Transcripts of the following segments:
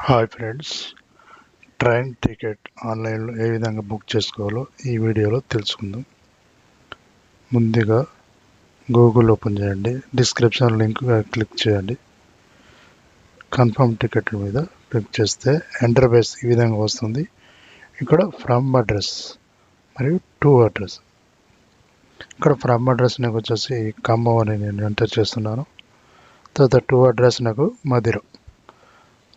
Hi friends, train ticket ఆన్లైన్లో ఏ విధంగా book చేసుకోవాలో ఈ వీడియోలో తెలుసుకుందాం. ముందుగా గూగుల్ ఓపెన్ చేయండి, డిస్క్రిప్షన్ లింక్ క్లిక్ చేయండి. కన్ఫర్మ్ టికెట్ మీద క్లిక్ చేస్తే ఇంటర్ఫేస్ ఈ విధంగా వస్తుంది. ఇక్కడ ఫ్రమ్ అడ్రస్ మరియు టు అడ్రస్. ఇక్కడ ఫ్రమ్ అడ్రస్ నాకు వచ్చేసి ఖమ్మం అని నేను ఎంటర్ చేస్తున్నాను. తర్వాత టు అడ్రస్ నాకు మధిర.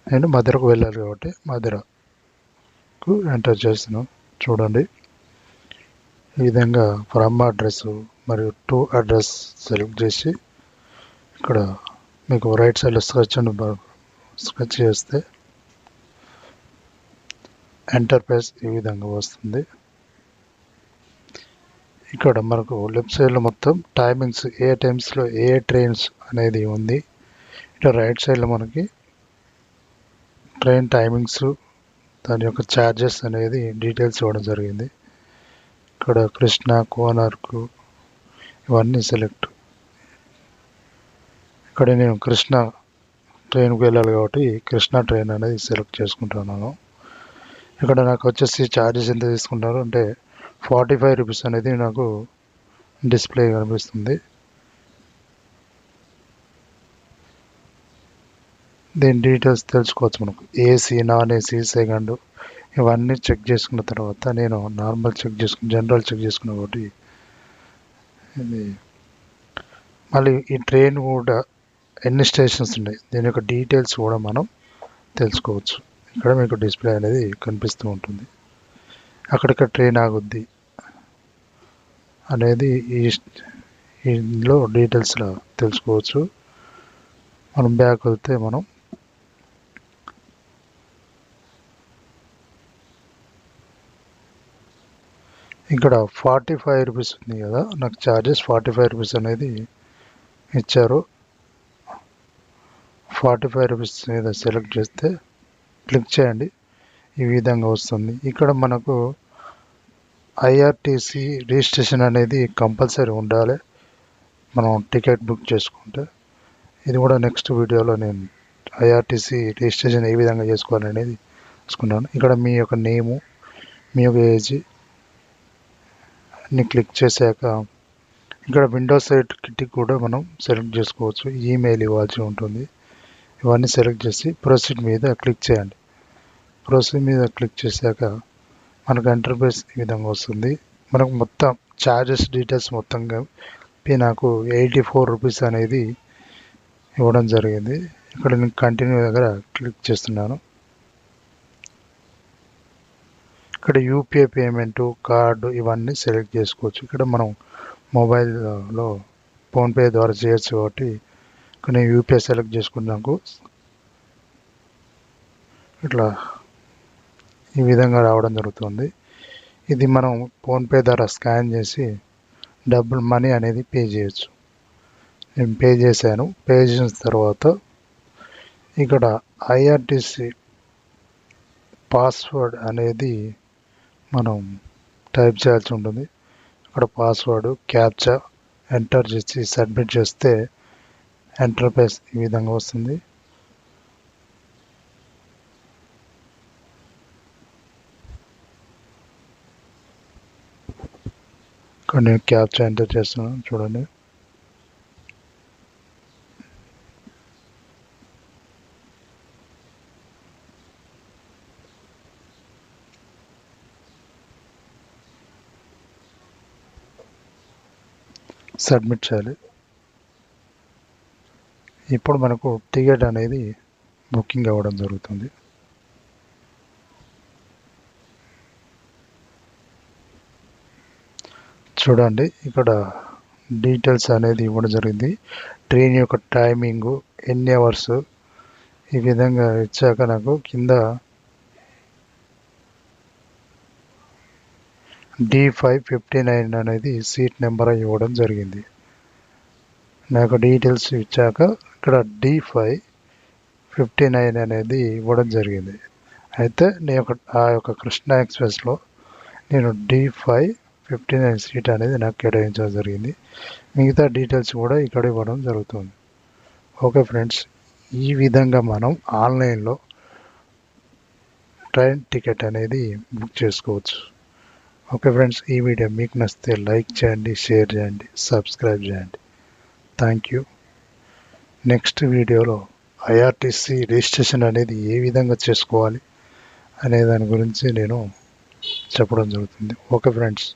నేను మధిరకు వెళ్ళాలి కాబట్టి మధిరకు ఎంటర్ చేస్తున్నాను. చూడండి, ఈ విధంగా ఫ్రమ్ అడ్రస్ మరియు టు అడ్రస్ సెలెక్ట్ చేసి ఇక్కడ మీకు రైట్ సైడ్లో స్క్రెచ్ చేస్తే ఇంటర్ఫేస్ ఈ విధంగా వస్తుంది. ఇక్కడ మనకు లెఫ్ట్ సైడ్లో మొత్తం టైమింగ్స్, ఏ టైమ్స్లో ఏ ట్రైన్స్ అనేది ఉంది. ఇక్కడ రైట్ సైడ్లో మనకి ట్రైన్ టైమింగ్స్, దాని యొక్క ఛార్జెస్ అనేది డీటెయిల్స్ ఇవ్వడం జరిగింది. ఇక్కడ కృష్ణ, కోనార్క్ ఇవన్నీ సెలెక్ట్. ఇక్కడ నేను కృష్ణ ట్రైన్కి వెళ్ళాలి కాబట్టి కృష్ణ ట్రైన్ అనేది సెలెక్ట్ చేసుకుంటున్నాను. ఇక్కడ నాకు వచ్చేసి ఛార్జెస్ ఎంత తీసుకుంటారు అంటే 45 రూపీస్ అనేది నాకు డిస్ప్లే కనిపిస్తుంది. దీని డీటెయిల్స్ తెలుసుకోవచ్చు. మనకు ఏసీ, నాన్ ఏసీ, సెకండ్ ఇవన్నీ చెక్ చేసుకున్న తర్వాత నేను నార్మల్ జనరల్ చెక్ చేసుకున్న కాబట్టి ఇది మళ్ళీ ఈ ట్రైన్ కూడా ఎన్ని స్టేషన్స్ ఉన్నాయి దీని యొక్క డీటెయిల్స్ కూడా మనం తెలుసుకోవచ్చు. ఇక్కడ మీకు డిస్ప్లే అనేది కనిపిస్తూ ఉంటుంది. అక్కడిక్కడ ట్రైన్ ఆగుద్ది అనేది ఇందులో డీటెయిల్స్లో తెలుసుకోవచ్చు. మనం బ్యాక్ వెళ్తే మనం ఇక్కడ 45 రూపీస్ ఉంది కదా, నాకు ఛార్జెస్ 45 రూపీస్ అనేది ఇచ్చారు. 45 రూపీస్ మీద సెలెక్ట్ చేస్తే క్లిక్ చేయండి, ఈ విధంగా వస్తుంది. ఇక్కడ మనకు ఐఆర్టీసీ రిజిస్ట్రేషన్ అనేది కంపల్సరీ ఉండాలి మనం టికెట్ బుక్ చేసుకుంటే. ఇది కూడా నెక్స్ట్ వీడియోలో నేను ఐఆర్టీసీ రిజిస్ట్రేషన్ ఏ విధంగా చేసుకోవాలనేది చూసుకున్నాను. ఇక్కడ మీ యొక్క నేము, మీ యొక్క ఏజ్ ని క్లిక్ చేశాక ఇక్కడ విండోస్ సైట్ కిట్ కూడా మనం సెలెక్ట్ చేసుకోవచ్చు. ఈమెయిల్ ఇవ్వాల్సి ఉంటుంది. ఇవన్నీ సెలెక్ట్ చేసి ప్రొసీడ్ మీద క్లిక్ చేయండి. ప్రొసీడ్ మీద క్లిక్ చేశాక మనకు ఇంటర్ఫేస్ ఈ విధంగా వస్తుంది. మనకు మొత్తం ఛార్జెస్ డీటెయిల్స్ మొత్తంగా నాకు 84 రూపీస్ అనేది ఇవ్వడం జరిగింది. ఇక్కడ నేను కంటిన్యూ దగ్గర క్లిక్ చేస్తున్నాను. ఇక్కడ యూపీఐ పేమెంటు, కార్డు ఇవన్నీ సెలెక్ట్ చేసుకోవచ్చు. ఇక్కడ మనం మొబైల్లో ఫోన్పే ద్వారా చేయొచ్చు కాబట్టి ఇక్కడ నేను యూపీఐ సెలెక్ట్ చేసుకున్నాకు ఇట్లా ఈ విధంగా రావడం జరుగుతుంది. ఇది మనం ఫోన్పే ద్వారా స్కాన్ చేసి డబ్బులు మనీ అనేది పే చేయొచ్చు. నేను పే చేశాను. పే చేసిన తర్వాత ఇక్కడ ఐఆర్టీసీ పాస్వర్డ్ అనేది మనం టైప్ చేయాల్సి ఉంటుంది. అక్కడ పాస్వర్డ్, క్యాప్చా ఎంటర్ చేసి సబ్మిట్ చేస్తే ఇంటర్ఫేస్ ఈ విధంగా వస్తుంది. ఇక్కడ నేను క్యాప్చా ఎంటర్ చేస్తున్నాను, చూడండి. సబ్మిట్ చేయాలి. ఇప్పుడు మనకు టికెట్ అనేది బుకింగ్ అవ్వడం జరుగుతుంది. చూడండి, ఇక్కడ డీటెయిల్స్ అనేది ఇవ్వడం జరిగింది. ట్రైన్ యొక్క టైమింగు, ఎన్ని అవర్స్ ఈ విధంగా ఇచ్చాక నాకు కింద D559 అనేది సీట్ నెంబర్ ఇవ్వడం జరిగింది. నాకు డీటెయిల్స్ ఇచ్చాక ఇక్కడ D559 అనేది ఇవ్వడం జరిగింది. అయితే ఆ యొక్క కృష్ణ ఎక్స్ప్రెస్లో నేను D559 సీట్ అనేది నాకు కేటాయించడం జరిగింది. మిగతా డీటెయిల్స్ కూడా ఇక్కడ ఇవ్వడం జరుగుతుంది. ఓకే ఫ్రెండ్స్, ఈ విధంగా మనం ఆన్లైన్లో ట్రైన్ టికెట్ అనేది బుక్ చేసుకోవచ్చు. ఓకే ఫ్రెండ్స్, ఈ వీడియో మీకు నచ్చితే లైక్ చేయండి, షేర్ చేయండి, సబ్స్క్రైబ్ చేయండి. Thank you. నెక్స్ట్ వీడియోలో ఐఆర్టీసీ రిజిస్ట్రేషన్ అనేది ఏ విధంగా చేసుకోవాలి అనే దాని గురించి నేను చెప్పడం జరుగుతుంది. Okay friends.